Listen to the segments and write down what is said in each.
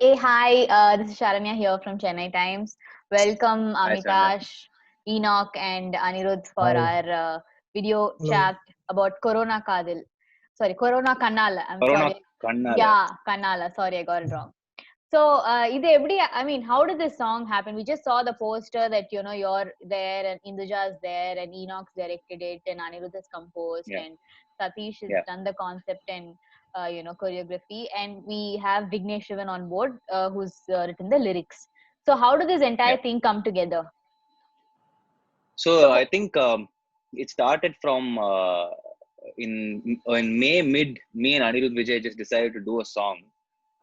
Hey, hi, this is Sharanya here from Chennai Times. Welcome, Hi, Sanya. Amitash, Enoc, and Anirudh for Hi. our video Hello. chat about Corona Kadil. Sorry, Corona Kannala. I'm Corona sorry. Kannala. Yeah, Kannala. Sorry, I got it wrong. So, I mean, how did this song happen? We just saw the poster that, you're there and Indhuja is there and Enoc's directed it and Anirudh has composed Yeah, and Sathish has yeah, done the concept and, choreography. And we have Vignesh Shivan on board, who's written the lyrics. So, how did this yeah. entire thing come together? So I think it started from in May mid. Me and Anirudh Vijay just decided to do a song,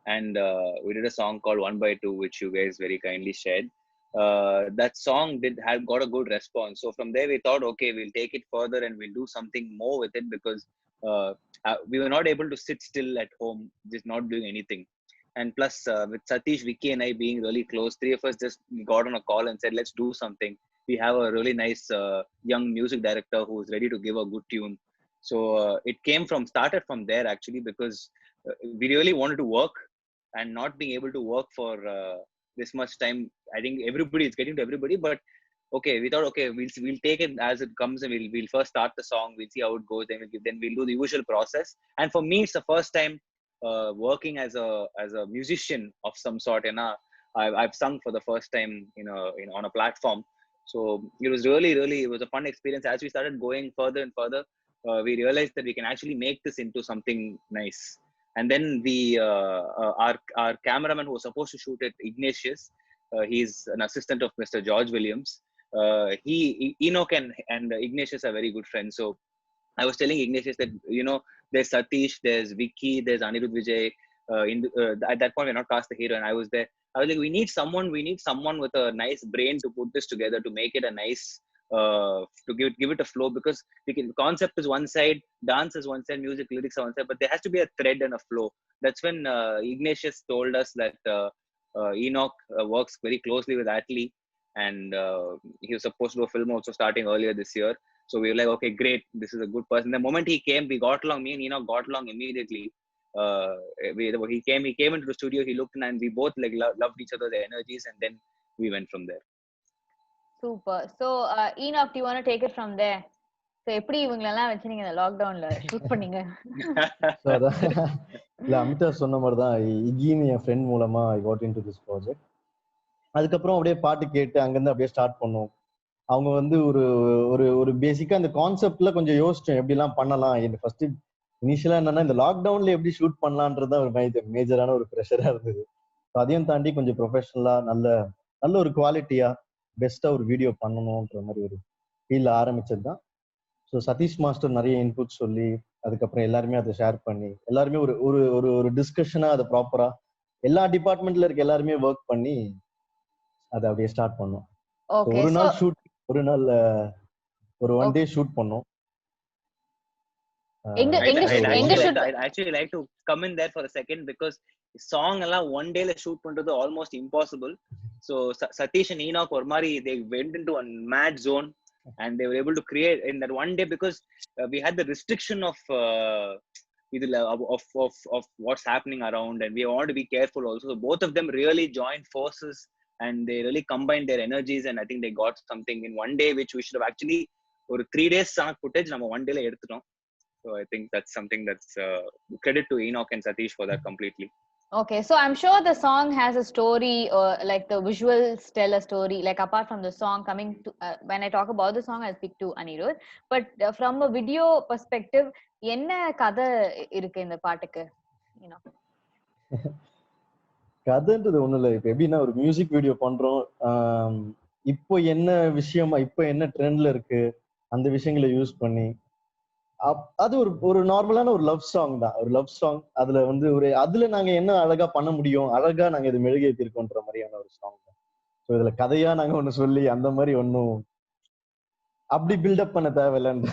and we did a song called One by Two, which you guys very kindly shared. That song did have got a good response. So from there we thought, okay, we'll take it further and we'll do something more with it because uh, we were not able to sit still at home, just not doing anything. And plus, with Satish, Vicky, and I being really close, three of us just got on a call and said, let's do something. We have a really nice young music director who's ready to give a good tune. So it started from there actually because we really wanted to work and not being able to work for this much time. I think everybody is getting to everybody, but okay, we thought, okay, we'll take it as it comes and we'll first start the song, we'll see how it goes, then we'll do the usual process. And for me, it's the first time working as a musician of some sort, and I've sung for the first time on a platform. So it was really it was a fun experience. As we started going further and further, we realized that we can actually make this into something nice. And then our cameraman who was supposed to shoot it, Ignatius, he's an assistant of Mr. George Williams. Enoch and Ignatius are very good friends. So I was telling Ignatius that there's Satish, there's Vicky, there's Anirudh Vijay. At that point, we're not cast the hero, and I was there. I was like, we need someone with a nice brain to put this together to make it a nice, to give it a flow, because concept is one side, dance is one side, music lyrics are one side, but there has to be a thread and a flow. That's when Ignatius told us that Enoch works very closely with Atlee, and he was supposed to do a film also starting earlier this year. So we were like, okay, great, this is a good person. The moment he came, we got along. Me and Enoch got along immediately. Uh, he came into the studio. He looked, and we both like loved each other's energies, and then we went from there. Super. So, Enoch, do you want to take it from there? So, எப்படி இவங்களெல்லாம் வச்சு நீங்க இந்த லாக்டவுன்ல shoot பண்ணீங்க? So அதான் இல்லை அமிதாஷ் சொன்ன மாதிரி தான் இகின்னு என் ஃப்ரெண்ட் மூலமா I got in to this project. அதுக்கப்புறம் அப்படியே பாட்டு கேட்டு அங்கேருந்து அப்படியே ஸ்டார்ட் பண்ணோம். அவங்க வந்து ஒரு ஒரு ஒரு பேசிக்கா அந்த கான்செப்ட்ல கொஞ்சம் யோசிச்சோம் எப்படிலாம் பண்ணலாம். இந்த ஃபர்ஸ்ட் இனிஷியலா என்னன்னா இந்த லாக்டவுன்ல எப்படி ஷூட் பண்ணலான்றதுதான் ஒரு மேஜரான ஒரு ப்ரெஷரா இருந்தது. அதையும் தாண்டி கொஞ்சம் ப்ரொஃபஷனலா நல்ல ஒரு குவாலிட்டியா பெஸ்டா ஒரு வீடியோ பண்ணணும்ன்ற மாதிரி ஒரு ஃபீல் ஆரம்பிச்சது தான். ஸோ சதீஷ் மாஸ்டர் நிறைய இன்புட் சொல்லி அதுக்கப்புறம் எல்லாருமே அதை ஷேர் பண்ணி எல்லாருமே ஒரு ஒரு ஒரு ஒரு டிஸ்கஷனா அதை ப்ராப்பரா எல்லா டிபார்ட்மெண்ட்ல இருக்க எல்லாருமே ஒர்க் பண்ணி அதை அப்படியே ஸ்டார்ட் பண்ணோம். ஒரு நாள் ஷூட், ஒரு நாள் ஒரு ஒன் டே ஷூட் பண்ணோம். I'd actually like to come in there for a second because song எல்லாம் one day shoot பண்றது almost impossible. So Satish and Enoch they went into a mad zone and they were able to create in that one day because we had the restriction of what's happening around, and we want to be careful also. So both of them really joined forces and they really combined their energies, and I think they got something in one day which we should have actually ஒரு 3 days footage நம்ம one dayல எடுத்துட்டோம். So I think that's something that's credit to Enoch and Satish for that completely. Okay, so I'm sure the song has a story, or like the visuals tell a story. Like apart from the song coming to, when I talk about the song, I speak to Anirudh. But from a video perspective, என்ன கதை இருக்கு இந்த பாட்டுக்கு? கதைன்றது ஒண்ணும் இல்லை. இப்ப எப்படின்னா ஒரு மியூசிக் வீடியோ பண்றோம், இப்போ என்ன விஷயமா இப்போ என்ன ட்ரெண்ட்ல இருக்கு அந்த விஷயங்களை யூஸ் பண்ணி அது ஒரு ஒரு நார்மலான ஒரு லவ் சாங் தான். ஒரு லவ் சாங். அதுல வந்து அதுல நாங்க என்ன அழகா பண்ண முடியும், அழகா நாங்க இது மெழுகேற்றிருக்கோன்ற மாதிரியான ஒரு சாங் தான். ஸோ இதுல கதையா நாங்க ஒண்ணு சொல்லி அந்த மாதிரி ஒன்னும் அப்படி பில்டப் பண்ண தேவையில்லைன்ற.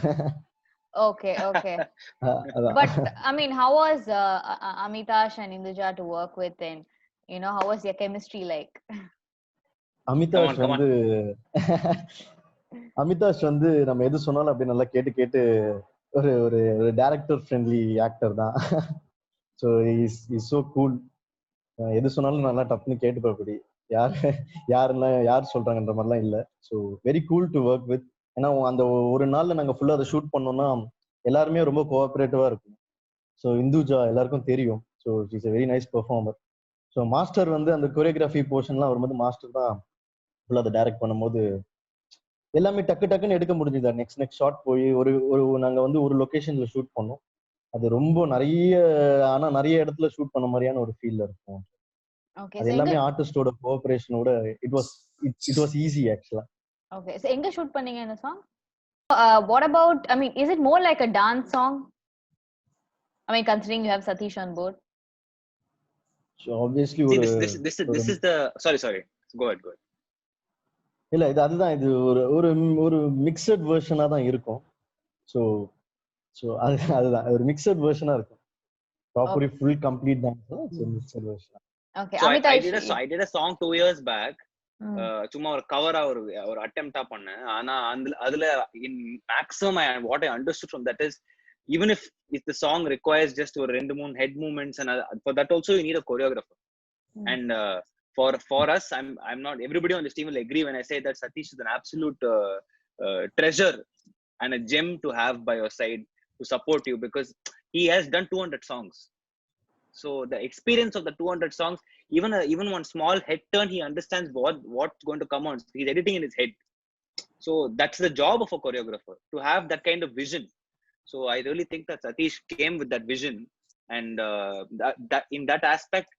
Okay. But I mean, how was Amitash and Indhuja to work with, and how was your chemistry like? Amithash வந்து நம்ம எது சொன்னாலும் அப்படி நல்லா கேட்டு கேட்டு ஒரு ஒரு டைரக்டர் ஃப்ரெண்ட்லி ஆக்டர் தான். So is so cool. எது சொன்னாலும் நல்லா டப்புன்னு கேட்டு போகக்கூடிய யார் யார் சொல்றாங்கன்ற மாதிரிலாம் இல்லை. So very cool to work with. ஏன்னா அந்த ஒரு நாள்ல நாங்க ஃபுல்லா அதை ஷூட் பண்ணோம்னா எல்லாருமே ரொம்ப கோஆபரேட்டிவா இருக்கும். ஸோ இந்துஜா எல்லாருக்கும் தெரியும். So it's very nice performer. So master வந்து அந்த கொரியோகிராஃபி போர்ஷன்லாம் வரும்போது மாஸ்டர் தான் ஃபுல்லாக அதை டைரக்ட் பண்ணும்போது எல்லாமே டக்கு டக்குன்னு எடுக்க முடிஞ்சுதா. நெக்ஸ்ட் ஷாட் போய் ஒரு ஒரு நாங்க வந்து ஒரு லொகேஷன்ல ஷூட் பண்ணோம். அது ரொம்ப நிறைய இடத்துல ஷூட் பண்ண மாதிரியான ஒரு ஃபீல்ல இருக்கும். ஓகே. அது எல்லாமே ஆர்டிஸ்டோட கோஆபரேஷனோட இட் வாஸ் ஈஸி ஆக்சுவலா. ஓகே. சோ எங்க ஷூட் பண்ணீங்க இந்த song? What about, I mean, is it more like a dance song? I mean, considering you have Sathish on board. So obviously this is the sorry go ahead. இல்ல அதுதான் இது ஒரு ஒரு ஒரு mixed வெர்ஷனா தான் இருக்கும். ஸோ ஸோ அதுதான் ஒரு மிக்சட் வெர்ஷனா இருக்கும். ப்ராப்பர்லி ஃபுல் கம்ப்ளீட் தான் mixed version. Okay. So Amitash, I did a song 2 years back. சும்மா ஒரு கவரா ஒரு அட்டெம்ப்டா பண்ணேன். ஆனா அதுல in maximum what I understood from that is, even if the song requires just ஒரு 2-3 head movements, and for that also you need a choreographer. And for us, I'm not, everybody on this team will agree when I say that Sathish is an absolute treasure and a gem to have by your side to support you, because he has done 200 songs. So the experience of the 200 songs, even one small head turn, he understands what's going to come on. He's editing in his head. So that's the job of a choreographer, to have that kind of vision. So I really think that Sathish came with that vision, and that in that aspect,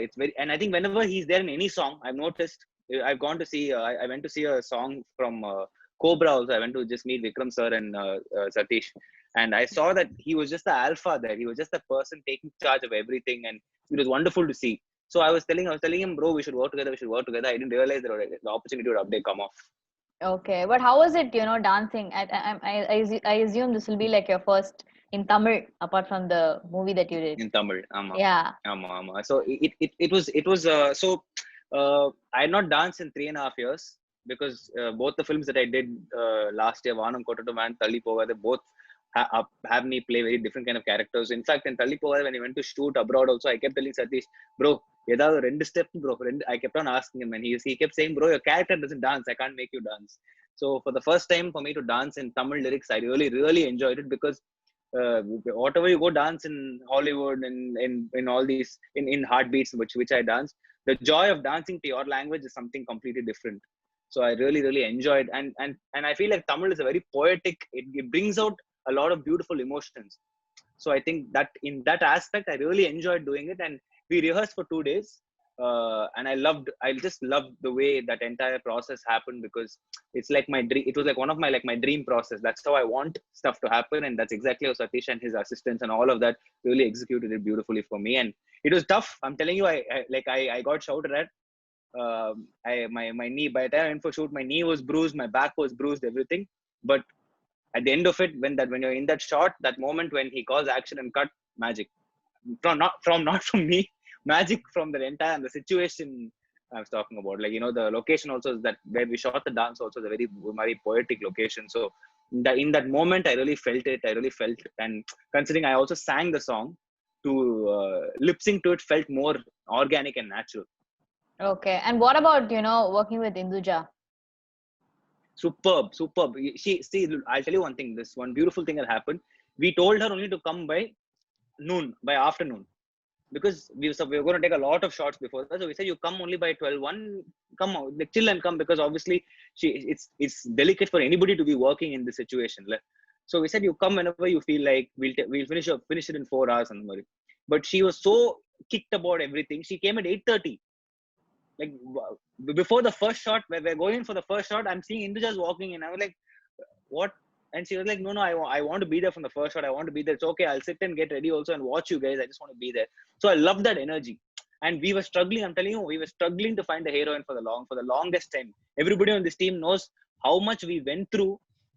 it's very. And I think whenever he's there in any song, I've noticed. I've gone to see. I went to see a song from Cobra also. I went to just meet Vikram sir and Sathish, and I saw that he was just the alpha there. He was just the person taking charge of everything, and it was wonderful to see. So I was telling him, bro, we should work together. I didn't realize that the opportunity would update come off. okay, but how was it, dancing? I assume this will be like your first in Tamil, apart from the movie that you did. In Tamil, yeah. So it was so I had not danced in 3.5 years, because both the films that I did last year, Vanam Kottatum and Thalli Pova, they both have me play very different kind of characters. In fact, in Thalli Pova, when I went to shoot abroad also, I kept telling Sathish, bro, ஏதாவது 2 step bro, I kept on asking him, and he kept saying, bro, your character doesn't dance, I can't make you dance. So for the first time for me to dance in Tamil lyrics, I really enjoyed it, because whatever you go dance in Hollywood and in all these in heartbeats, which I dance, the joy of dancing to your language is something completely different. So I really enjoyed, and I feel like Tamil is a very poetic, it brings out a lot of beautiful emotions. So I think that in that aspect I really enjoyed doing it, and we rehearsed for 2 days, and I just loved the way that entire process happened, because it's like my dream. It was like one of my dream process. That's how I want stuff to happen, and that's exactly how Sathish and his assistants and all of that really executed it beautifully for me. And it was tough, I'm telling you. I got shouted at. My knee, by the time I went for shoot, my knee was bruised, my back was bruised, everything. But at the end of it, when you're in that shot, that moment when he calls action and cut, magic not from me, magic from the entire, the situation I was talking about. Like, the location also is that where we shot the dance also is a very poetic location. So in that moment, I really felt it. And considering I also sang the song, to lip sync to it felt more organic and natural. Okay. And what about, working with Indhuja? Superb. See, I'll tell you one thing. This one beautiful thing that happened. We told her only to come by afternoon, because we were going to take a lot of shots before that. So we said, you come only by 12:01, come out, like, chill and come, because obviously it's delicate for anybody to be working in this situation. So we said, you come whenever you feel like, we'll finish it in 4 hours. But she was so kicked about everything. She came at 8:30. Like, before the first shot, where we're going in for the first shot, I'm seeing Indhuja's walking in. I was like, what? And she was like, no, I want to be there from the first shot. I want to be there. It's okay. I'll sit and get ready also and watch you guys. I just want to be there. So I love that energy. And we were struggling. I'm telling you, we were struggling to find a heroine for the longest time. Everybody on this team knows how much we went through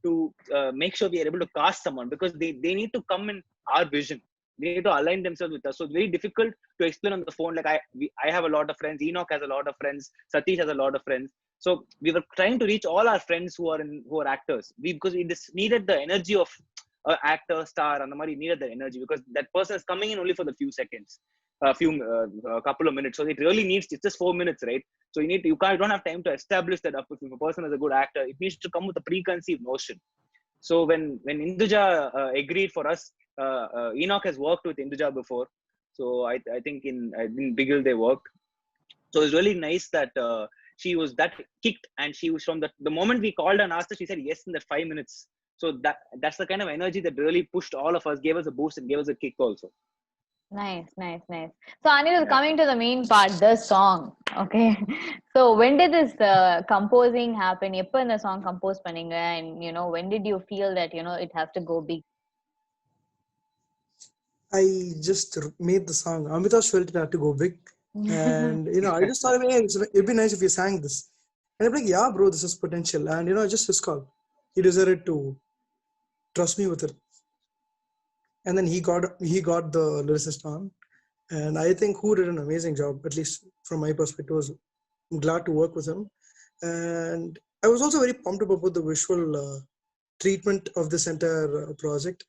to make sure we are able to cast someone, because they need to come in our vision. They need to align themselves with us. So it's very difficult to explain on the phone. Like, I have a lot of friends. Enoc has a lot of friends. Sathish has a lot of friends. So we were trying to reach all our friends who are actors. Because we just needed the energy of an actor, star, and the needed the energy, because that person is coming in only for the few seconds. a couple of minutes. So it really needs, it's just 4 minutes, right? So you don't have time to establish that if a person is a good actor. It needs to come with a preconceived notion. So when Indhuja agreed for us, Enoc has worked with Indhuja before. So I think in Bigil they worked. So it's really nice that she was that kicked, and she was from the moment we called her and asked her, she said yes in that 5 minutes. So that's the kind of energy that really pushed all of us, gave us a boost, and gave us a kick also. Nice. So Anirudh, Yeah. coming to the main part, the song. Okay. So when did this composing happen? எப்ப இந்த song compose பண்ணீங்க? And when did you feel that it has to go big? I just made the song. Amitash felt it had to go big. And I just thought, hey, it'd be nice if you sang this. And I'm like, yeah, bro, this is potential. And just his call. He decided to trust me with it. And then he got the lyricist on. And I think who did an amazing job, at least from my perspective. I'm glad to work with him. And I was also very pumped about the visual treatment of this entire project.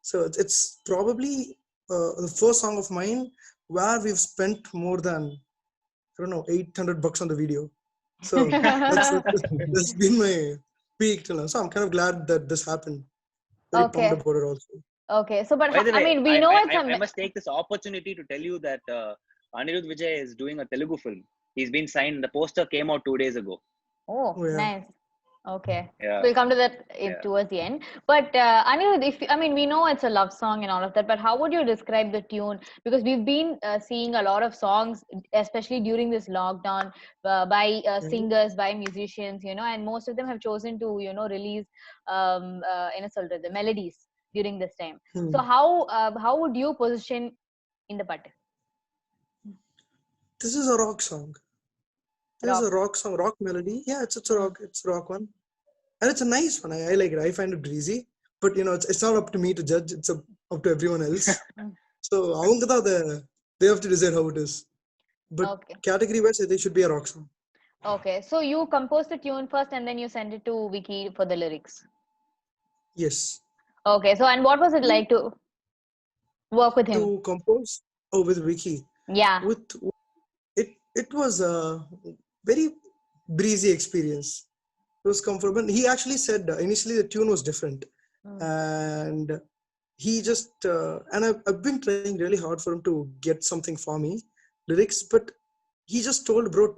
So it's probably the first song of mine where we've spent more than, I don't know, $800 on the video. So that's been my peak till now. So I'm kind of glad that this happened. Very pumped about it also. Okay. So, but By the way, we know it's I must take this opportunity to tell you that Anirudh Vijay is doing a Telugu film. He's been signed. The poster came out 2 days ago. Oh, yeah. nice. Okay. Yeah. We'll come to that towards the end. But Anirudh, we know it's a love song and all of that, but how would you describe the tune? Because we've been seeing a lot of songs, especially during this lockdown, by singers, by musicians, and most of them have chosen to, release the melodies during this time. So how would you position in the part? This is a rock song. This is a rock song, rock melody. Yeah, it's a rock one. And it's a nice one. I like it. I find it breezy. But it's not up to me to judge. It's up to everyone else. So they have to decide how it is. But category wise, they should be a rock song. Okay. So you composed the tune first and then you sent it to Vicky for the lyrics. Yes. Okay. So and what was it like to work with him? To compose? Oh, with Vicky. Yeah. It was a very breezy experience. It was comfortable. He actually said initially the tune was different, and he just and I've been trying really hard for him to get something for me, lyrics, but he just told, bro,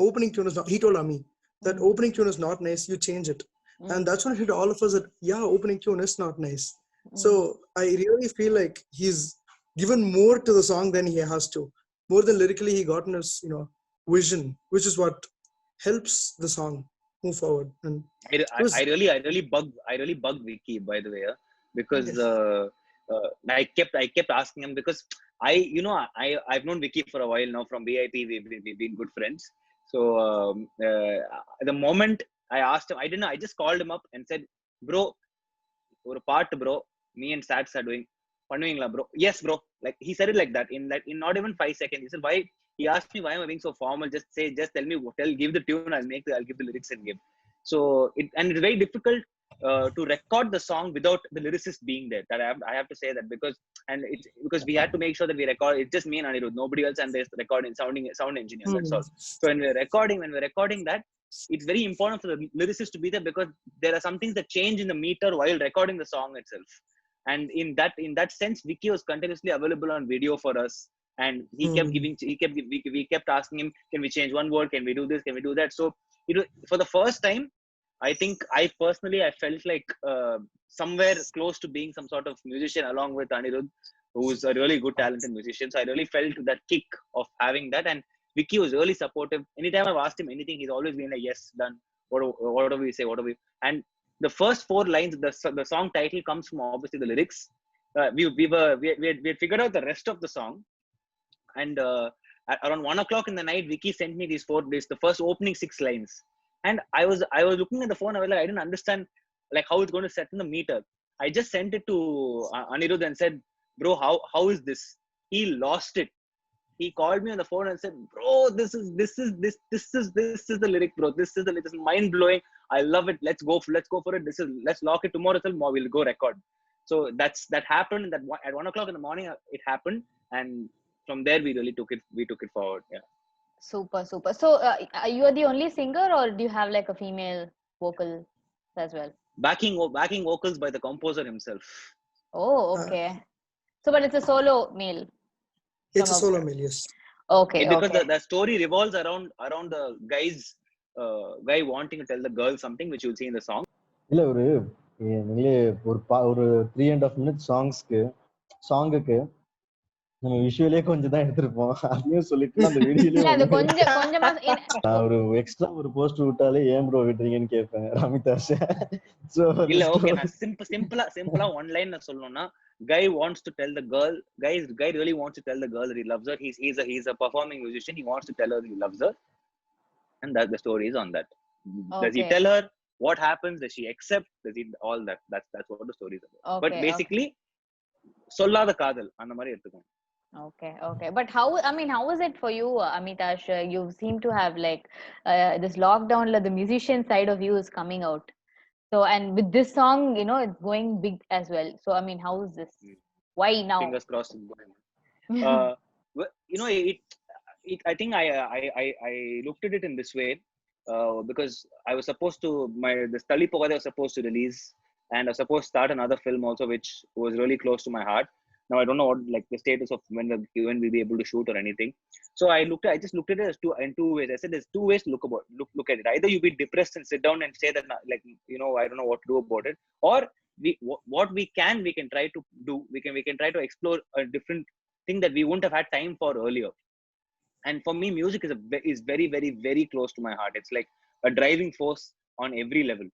opening tune is not. He told Ami that opening tune is not nice. You change it, and that's when it hit all of us that opening tune is not nice. So I really feel like he's given more to the song than he has to. More than lyrically, he got in his vision, which is what helps the song move forward. And I really bugged Vicky, by the way, because I kept asking him, because I've known Vicky for a while now. From VIP, we've been good friends. So the moment I asked him, I didn't know. I just called him up and said, bro, or a part, bro, me and Sats are doing. Bro. Yes, bro. Like he said it like that in not even 5 seconds. He said, why? He asked me, why am I being so formal? Just tell me, give the tune. I'll give the lyrics and give. So it's very difficult to record the song without the lyricist being there. That I have to say that, because we had to make sure that we record. It's just me and Anirudh, nobody else, and there's recording sound engineer. That's all. So when we're recording that, it's very important for the lyricist to be there, because there are some things that change in the meter while recording the song itself. And in that sense, Vicky was continuously available on video for us, and we kept asking him, can we change one word, can we do this, can we do that? So for the first time, I think I felt like somewhere close to being some sort of musician along with Anirudh, who's a really good talented musician. So I really felt that kick of having that, and Vicky was really supportive. Anytime I've asked him anything, he's always been like, yes, done. What do we say? And the first 4 lines, the song title comes from obviously the lyrics. We had figured out the rest of the song, and at around 1 o'clock in the night, Vicky sent me the first opening 6 lines, and I was looking at the phone. I was like, I didn't understand like how it's going to set in the meter. I just sent it to Anirudh and said, bro, how is this? He lost it. He called me on the phone and said, bro, this is the lyric, bro. This is mind blowing. I love it. Let's go for it. Let's lock it tomorrow. We'll go record. So that happened. That at 1 o'clock in the morning, it happened. And from there we really took it forward. Yeah. Super. So you are the only singer, or do you have like a female vocal as well? Backing vocals by the composer himself. Oh, Uh, okay. So, but it's a solo male from it's a a. solo male, yes. Okay, Because okay. the story revolves around the guy wanting to tell the girl something, which you'll see in the song. இல்ல நீங்களே ஒரு 3.5 minutes சாங்குக்கு நம்ம விஷுவலே கொஞ்சம் தான் எடுத்திருப்போம். அதையும் சொல்லிட்டு அந்த வீடியோலயே இல்ல அது ஒண்ணுமே இல்ல. கொஞ்சமா நான் ஒரு எக்ஸ்ட்ரா ஒரு போஸ்ட் விட்டாலே ஏன் ப்ரோ விட்டுறீங்கன்னு கேட்பேன் அமிதாஷ். சோ இல்ல ஓகே, நான் சிம்பிளா ஒன் லைன் நான் சொல்லணும்னா, guy wants to tell the girl, guy really wants to tell the girl that he loves her. He's a performing musician. He wants to tell her he loves her, and that the story is on that. Does he Okay. tell her? What happens? Does she accept? Does he all that? That's what the story is about. But Okay, basically, சொல்லாத காதல் அந்த மாதிரி எடுத்துக்கோங்க. okay. But how is it for you, Amitash? You seem to have like this lockdown, like the musician side of you is coming out. So, and with this song, it's going big as well. So, how is this? Why now? Fingers crossed. uh, I think I looked at it in this way, because I was supposed to the Stali Pogada was supposed to release, and I was supposed to start another film also, which was really close to my heart. Now I don't know what like the status of when we'll be able to shoot or anything. So I just looked at it as two ways. I said there's two ways to look at it. Either you be depressed and sit down and say that like I don't know what to do about it, or what we can try to do. We can try to explore a different thing that we wouldn't have had time for earlier. And for me, music is very, very, very close to my heart. It's like a driving force on every level.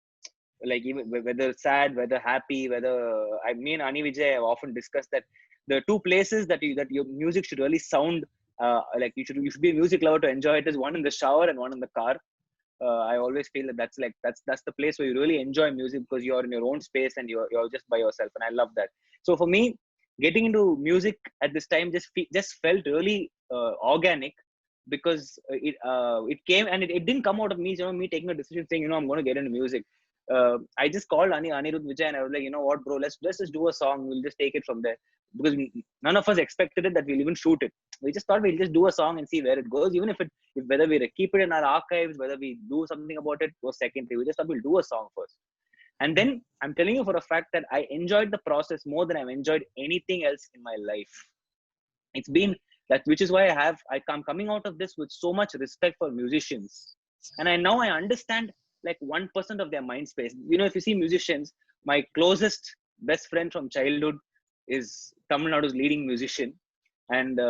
Like even whether sad, whether happy, whether me and Ani Vijay have often discussed that the two places that your music should really sound like you should be a music lover to enjoy it is one in the shower and one in the car. I always feel that's the place where you really enjoy music, because you're in your own space and you're just by yourself, and I love that. So for me, getting into music at this time just felt really organic, because it came, and it didn't come out of me me taking a decision saying I'm going to get into music. I just called Anirudh Vijay, and I was like, you know what, bro, let's just do a song. We'll just take it from there, because none of us expected it that we'll even shoot it. We just thought we'll just do a song and see where it goes, even if whether we keep it in our archives, whether we do something about it was secondary. We just thought we'll do a song first. And then I'm telling you for a fact that I enjoyed the process more than I've enjoyed anything else in my life. It's been that, which is why I'm coming out of this with so much respect for musicians. And now I understand like 1% of their mind space. If you see musicians, my closest best friend from childhood is Tamil Nadu's leading musician. And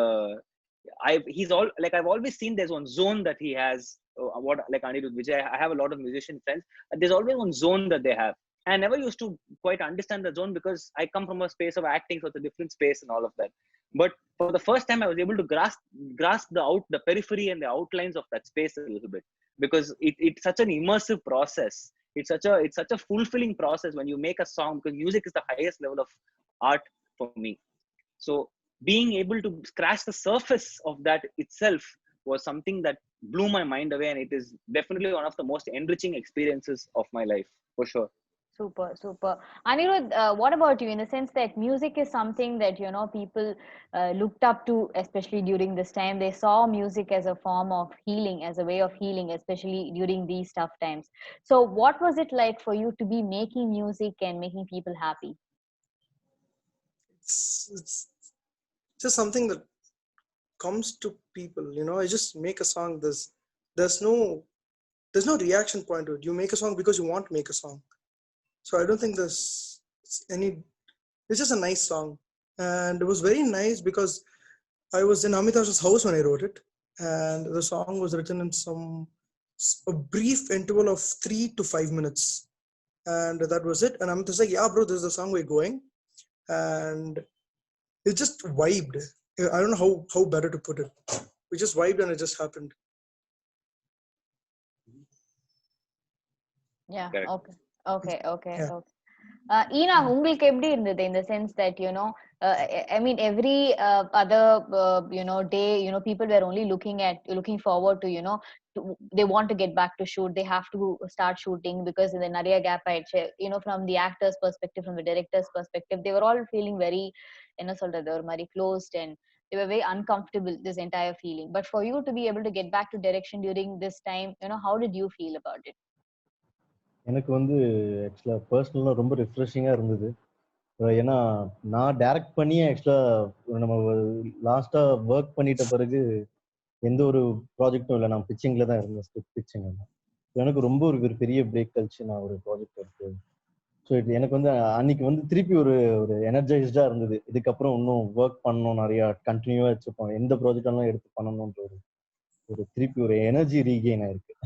he's all like, I've always seen there's one zone that he has, like Anirudh Vijay, I have a lot of musician friends, there's always one zone that they have. I never used to quite understand the zone, because I come from a space of acting, so it's a different space and all of that. But for the first time, I was able to grasp the periphery and the outlines of that space a little bit, because it's such an immersive process. It's such a fulfilling process when you make a song, because music is the highest level of art for me. So being able to scratch the surface of that itself was something that blew my mind away, and it is definitely one of the most enriching experiences of my life, for sure. Super. Anirudh, what about you, in the sense that music is something that people looked up to, especially during this time. They saw music as a form of healing, as a way of healing, especially during these tough times. So what was it like for you to be making music and making people happy? It's just something that comes to people. I just make a song. There's no reaction point to it. You make a song because you want to make a song. So I don't think there's any. It's just a nice song, and it was very nice because I was in Amitash's house when I wrote it, and the song was written in a brief interval of 3 to 5 minutes, and that was it. And Amitash was like, "Yeah, bro, this is the song we're going," and it just vibed. I don't know how better to put it. We just vibed, and it just happened. Yeah. Correct. Okay. Yeah. Enoc, உங்களுக்கு எப்படி இருந்தது, in the sense that every other day, people were only looking forward to they want to get back to shoot, they have to start shooting, because in the நிறைய gap ஆயிடுச்சு. From the actor's perspective, from the director's perspective, they were all feeling very என்ன சொல்றது, ஒரு மாதிரி closed, and you were very uncomfortable, this entire feeling. But for you to be able to get back to direction during this time, how did you feel about it? எனக்கு வந்து ஆக்சுவலா பர்சனலா ரொம்ப ரிஃப்ரெஷிங்கா இருந்தது. ஏன்னா நான் டைரக்ட் பண்ணியே ஆக்சுவலா நம்ம லாஸ்டா ஒர்க் பண்ணிட்ட பிறகு எந்த ஒரு ப்ராஜெக்டும் இல்லை. நான் பிச்சிங்ல தான் இருந்தேன், ஸ்கிரிப்ட் பிச்சிங். எனக்கு ரொம்ப ஒரு பெரிய பிரேக் கழிச்சு நான் ஒரு ப்ராஜெக்ட் எடுத்து, ஸோ எனக்கு வந்து அன்னைக்கு வந்து திருப்பி ஒரு ஒரு எனர்ஜைஸ்டா இருந்தது. இதுக்கப்புறம் இன்னும் ஒர்க் பண்ணணும், நிறைய கண்டினியூவா வச்சுப்போம், எந்த ப்ராஜெக்டாலும் எடுத்து பண்ணணும்ன்ற ஒரு திருப்பி ஒரு எனர்ஜி ரீகெயின் ஆயிருக்கு.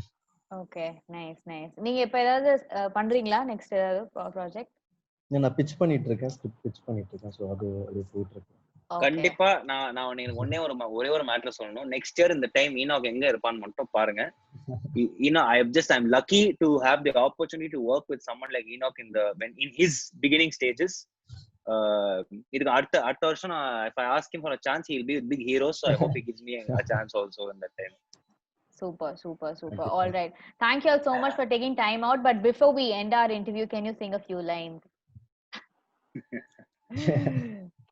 Okay, nice nice. நீங்க இப்ப ஏதாவது பண்றீங்களா நெக்ஸ்ட் ஏதாவது ப்ராஜெக்ட்? நான் பிட்ச் பண்ணிட்டு இருக்கேன், ஸ்கிரிப்ட் பிட்ச் பண்ணிட்டு இருக்கேன். ஸோ அது போயிட்டு இருக்கு. கண்டிப்பா நான் ஒரே ஒரு மேட்டர் சொல்லணும். நெக்ஸ்ட் இயர் இந்த டைம் ஈனாக் எங்க இருப்பான்னு மட்டும் பாருங்க. I'm lucky to have the opportunity to work with someone like Enoc in his beginning stages. இதுக்கு அடுத்த வருஷம் if I ask him for a chance, he'll be a big hero, so I hope he gives me a chance also in that time. Super. All right, thank you all so much for taking time out. But before we end our interview, can you sing a few lines?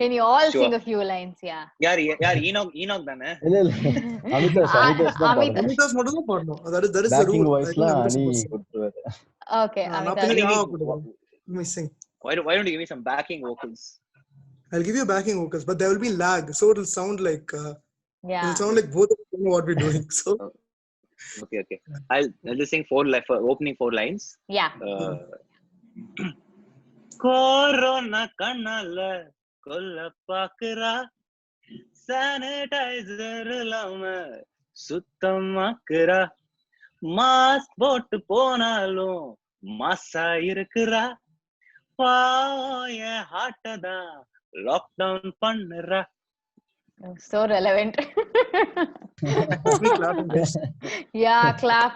Can you all sing a few lines? Yeah. யார் ENOC தானே? இல்ல அமிதாஷ் தான் பாடுங்க. அமிதாஷ் மட்டும் தான் பாடணும். that is the backing rule. வாய்ஸ்லாம் அனி கொடுத்துருவாரு. Okay, நான் Amitash. பின்னாடி missing. Why don't you give me some backing vocals? I'll give you backing vocals, but there will be lag, so it'll sound like Yeah. it'll sound like both of us know what we're doing. So Okay. I'll just sing opening 4 lines. Yeah. Corona கண்ணால கொல்ல பாக்குறா, sanitiser இல்லாம சுத்தமாக்குறா, mask போட்டு போனாலும் மாசா இருக்கிறா, பாய ஹாட்டதான் lockdown பண்ணுறா. So relevant. Yeah, clap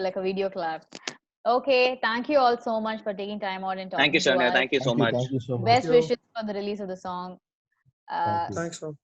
like a video clap. Okay, thank you all so much for taking time out and talking. Thank you, Sonia. Thank you so much. Thank you so much. Best wishes for the release of the song. Thank you. thanks, man.